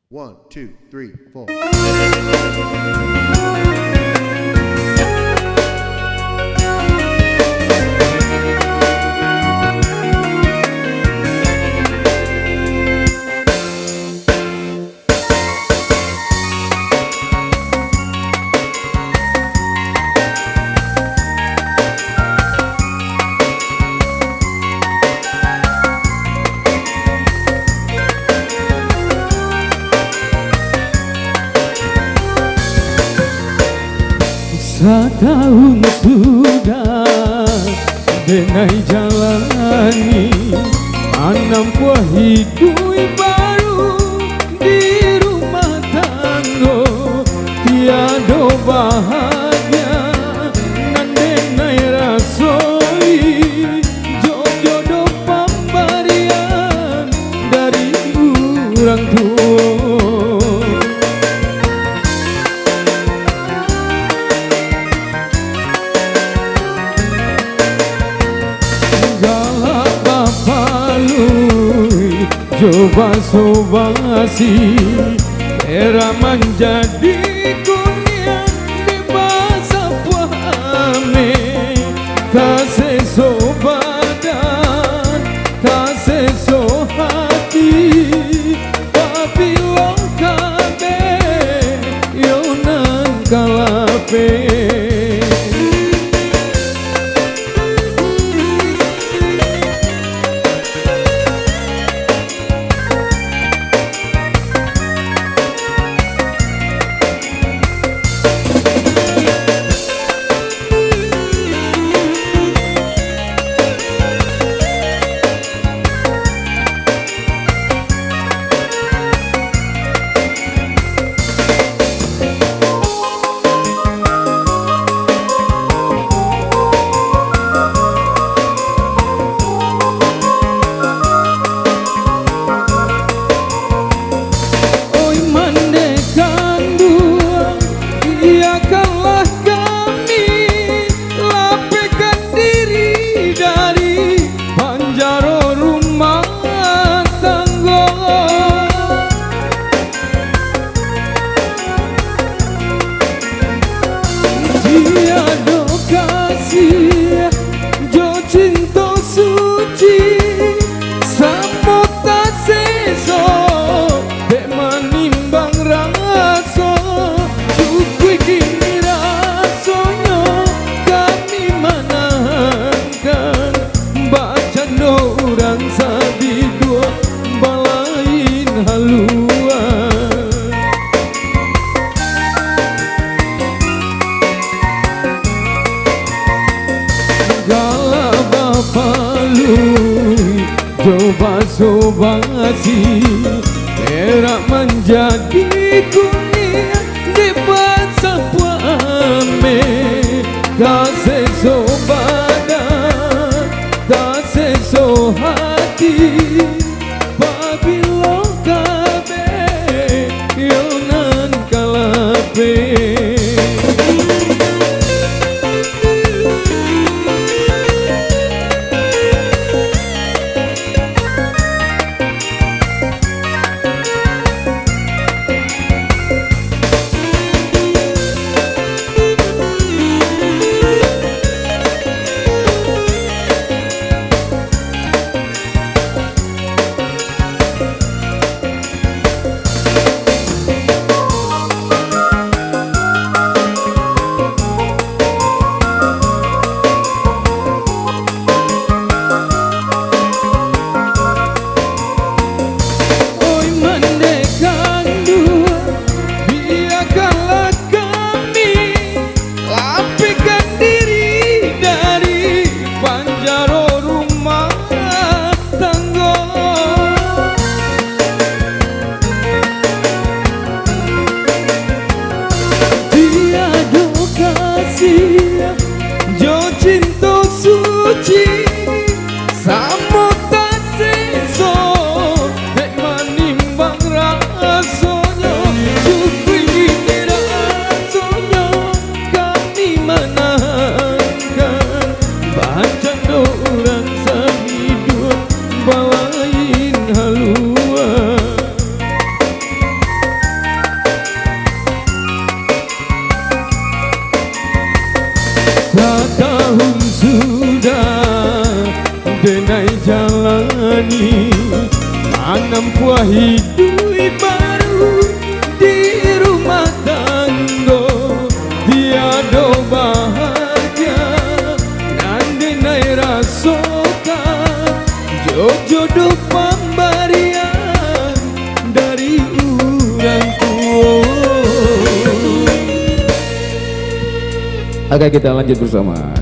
One, two, three, four. Setahun sudah denai jalani anam buah hidup baru di rumah tangga tiada bahagia nan denai rasoi jodoh pemberian dari orang tua. Coba sobasi era menjadi dunia di masa puame tak seso badan tak seso hati tapi longkabe yonan kalape. Coba sobasi era menjadi dunia di masa puame tak seso badan tak seso hati babilo kabe yonan kalape. denai jalani manampuah hidup baru di rumah tangga tiada bahagia nandenai rasakan jodoh pemberian dari orang tua. Oke, kita lanjut bersama.